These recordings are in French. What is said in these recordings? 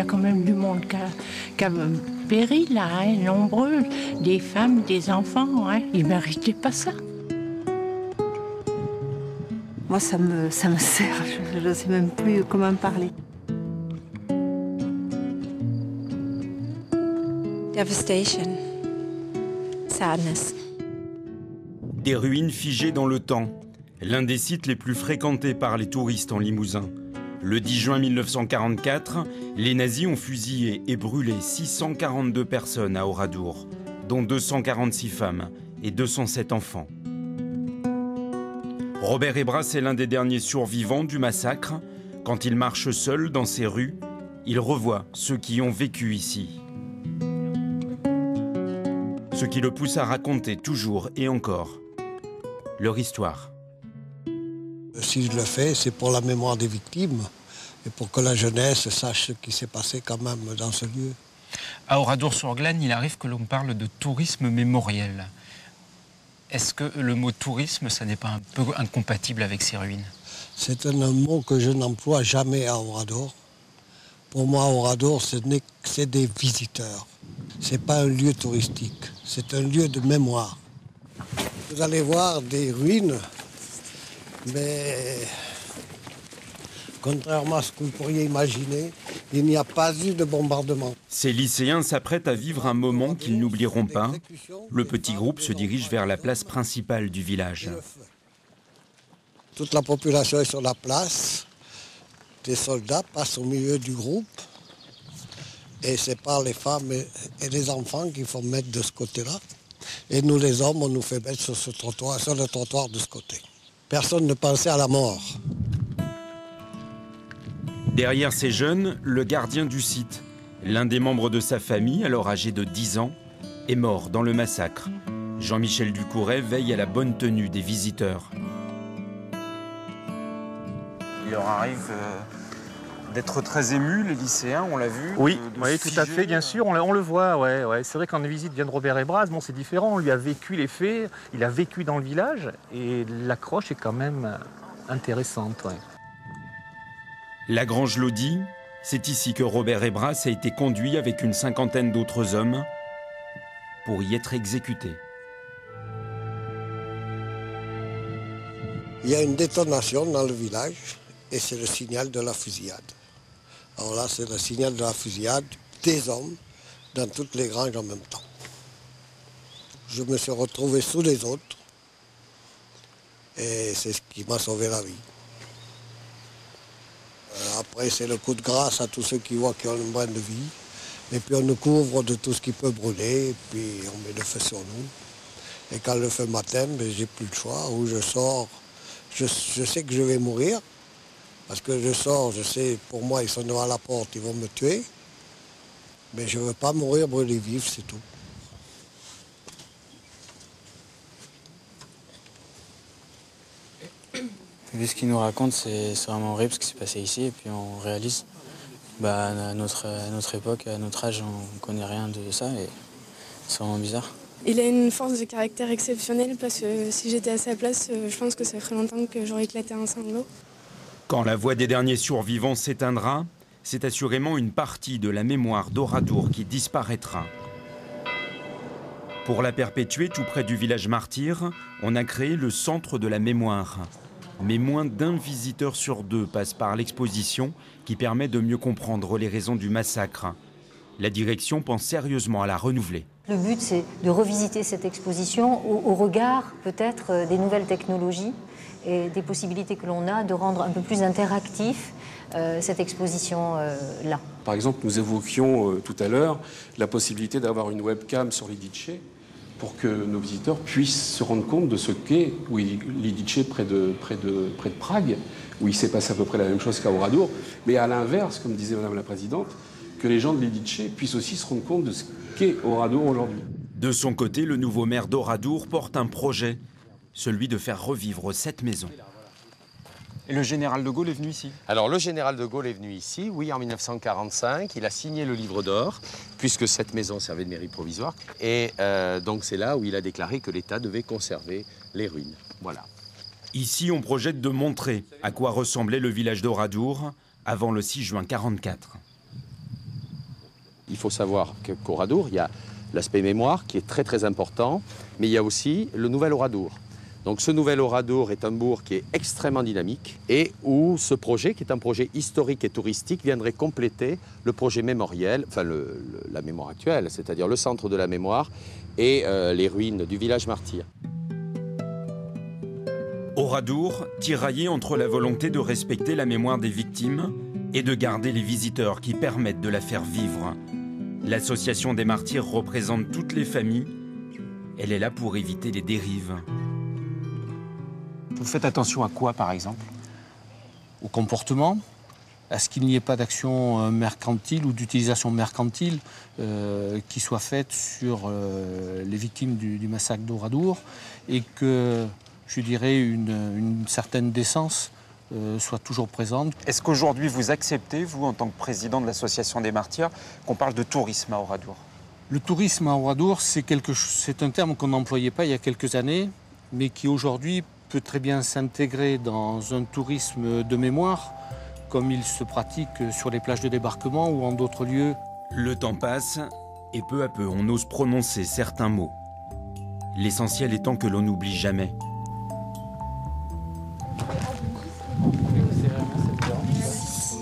a quand même du monde qui a péri là, hein, nombreux, des femmes, des enfants. Hein. Ils ne méritaient pas ça. Moi, ça me sert, je ne sais même plus comment parler. Devastation. Sadness. Des ruines figées dans le temps. L'un des sites les plus fréquentés par les touristes en Limousin. Le 10 juin 1944, les nazis ont fusillé et brûlé 642 personnes à Oradour, dont 246 femmes et 207 enfants. Robert Hébras est l'un des derniers survivants du massacre. Quand il marche seul dans ces rues, il revoit ceux qui ont vécu ici. Ce qui le pousse à raconter toujours et encore leur histoire. Si je le fais, c'est pour la mémoire des victimes et pour que la jeunesse sache ce qui s'est passé quand même dans ce lieu. À Oradour-sur-Glane, il arrive que l'on parle de tourisme mémoriel. Est-ce que le mot tourisme, ça n'est pas un peu incompatible avec ces ruines? C'est un mot que je n'emploie jamais à Oradour. Pour moi, Oradour, c'est des visiteurs. Ce n'est pas un lieu touristique, c'est un lieu de mémoire. Vous allez voir des ruines, mais contrairement à ce que vous pourriez imaginer, il n'y a pas eu de bombardement. Ces lycéens s'apprêtent à vivre un moment qu'ils n'oublieront pas. Le petit groupe se dirige vers la place principale du village. Toute la population est sur la place. Des soldats passent au milieu du groupe. Et c'est par les femmes et les enfants qu'il faut mettre de ce côté-là. Et nous, les hommes, on nous fait mettre sur ce trottoir, sur le trottoir de ce côté. Personne ne pensait à la mort. Derrière ces jeunes, le gardien du site, l'un des membres de sa famille, alors âgé de 10 ans, est mort dans le massacre. Jean-Michel Ducouret veille à la bonne tenue des visiteurs. Il leur arrive d'être très émus, les lycéens, on l'a vu. Oui, oui, tout à fait, bien sûr, on le voit. Ouais. C'est vrai qu'en visite vient de Robert Hébras, bon, c'est différent, on lui a vécu les faits, il a vécu dans le village, et l'accroche est quand même intéressante. Ouais. La Grange Lodi, c'est ici que Robert Hébras a été conduit avec une cinquantaine d'autres hommes pour y être exécuté. Il y a une détonation dans le village et c'est le signal de la fusillade. Alors là, c'est le signal de la fusillade des hommes dans toutes les granges en même temps. Je me suis retrouvé sous les autres et c'est ce qui m'a sauvé la vie. Après, c'est le coup de grâce à tous ceux qui voient qu'il y a une brin de vie. Et puis on nous couvre de tout ce qui peut brûler, et puis on met le feu sur nous. Et quand le feu m'atteint, j'ai plus le choix. Où je sors, je sais que je vais mourir. Parce que je sors, je sais, pour moi, ils sont devant la porte, ils vont me tuer. Mais je ne veux pas mourir brûlé vif, c'est tout. Vu ce qu'il nous raconte, c'est vraiment horrible ce qui s'est passé ici. Et puis on réalise, à notre époque, à notre âge, on ne connaît rien de ça. Et c'est vraiment bizarre. Il a une force de caractère exceptionnelle parce que si j'étais à sa place, je pense que ça ferait longtemps que j'aurais éclaté en sanglots. Quand la voix des derniers survivants s'éteindra, c'est assurément une partie de la mémoire d'Oradour qui disparaîtra. Pour la perpétuer tout près du village martyr, on a créé le Centre de la mémoire. Mais moins d'un visiteur sur deux passe par l'exposition qui permet de mieux comprendre les raisons du massacre. La direction pense sérieusement à la renouveler. Le but, c'est de revisiter cette exposition au regard peut-être des nouvelles technologies et des possibilités que l'on a de rendre un peu plus interactif cette exposition-là. Par exemple, nous évoquions tout à l'heure la possibilité d'avoir une webcam sur Lidice pour que nos visiteurs puissent se rendre compte de ce qu'est Lidice près de Prague, où il s'est passé à peu près la même chose qu'à Oradour, mais à l'inverse, comme disait Madame la Présidente, que les gens de Lidice puissent aussi se rendre compte de ce qu'est Oradour aujourd'hui. De son côté, le nouveau maire d'Oradour porte un projet, celui de faire revivre cette maison. Et le général de Gaulle est venu ici? Alors le général de Gaulle est venu ici, oui, en 1945. Il a signé le livre d'or, puisque cette maison servait de mairie provisoire. Et donc c'est là où il a déclaré que l'État devait conserver les ruines. Voilà. Ici, on projette de montrer à quoi ressemblait le village d'Oradour avant le 6 juin 1944. il faut savoir qu'Oradour, il y a l'aspect mémoire qui est très très important, mais il y a aussi le nouvel Oradour. Donc ce nouvel Oradour est un bourg qui est extrêmement dynamique et où ce projet, qui est un projet historique et touristique, viendrait compléter le projet mémoriel, enfin la mémoire actuelle, c'est-à-dire le centre de la mémoire et les ruines du village martyr. Oradour, tiraillé entre la volonté de respecter la mémoire des victimes et de garder les visiteurs qui permettent de la faire vivre. L'association des martyrs représente toutes les familles. Elle est là pour éviter les dérives. Vous faites attention à quoi, par exemple? Au comportement, à ce qu'il n'y ait pas d'action mercantile ou d'utilisation mercantile qui soit faite sur les victimes du massacre d'Oradour et que, je dirais, une certaine décence soit toujours présente. Est-ce qu'aujourd'hui vous acceptez, vous, en tant que président de l'association des martyrs, qu'on parle de tourisme à Oradour? Le tourisme à Oradour, c'est un terme qu'on n'employait pas il y a quelques années, mais qui aujourd'hui peut très bien s'intégrer dans un tourisme de mémoire, comme il se pratique sur les plages de débarquement ou en d'autres lieux. Le temps passe et peu à peu on ose prononcer certains mots. L'essentiel étant que l'on n'oublie jamais. En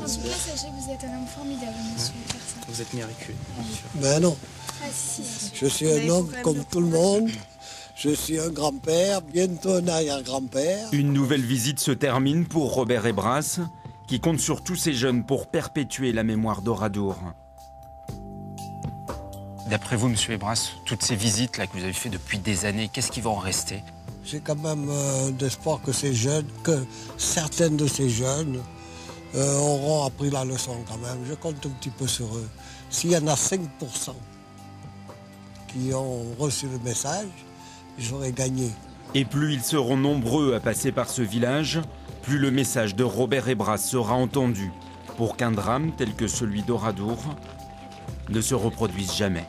tout cas, sachez que vous êtes un homme formidable, monsieur Persson. Vous êtes miraculeux. Ben non. Ah, si. Je suis un homme comme tout le monde. Je suis un grand-père, bientôt un arrière-grand-père. Une nouvelle visite se termine pour Robert Hébras, qui compte sur tous ces jeunes pour perpétuer la mémoire d'Oradour. D'après vous, monsieur Hébras, toutes ces visites là que vous avez faites depuis des années, qu'est-ce qui va en rester? J'ai quand même d'espoir que ces jeunes, que certaines de ces jeunes auront appris la leçon quand même. Je compte un petit peu sur eux. S'il y en a 5% qui ont reçu le message, j'aurais gagné. Et plus ils seront nombreux à passer par ce village, plus le message de Robert Hébras sera entendu pour qu'un drame tel que celui d'Oradour ne se reproduise jamais.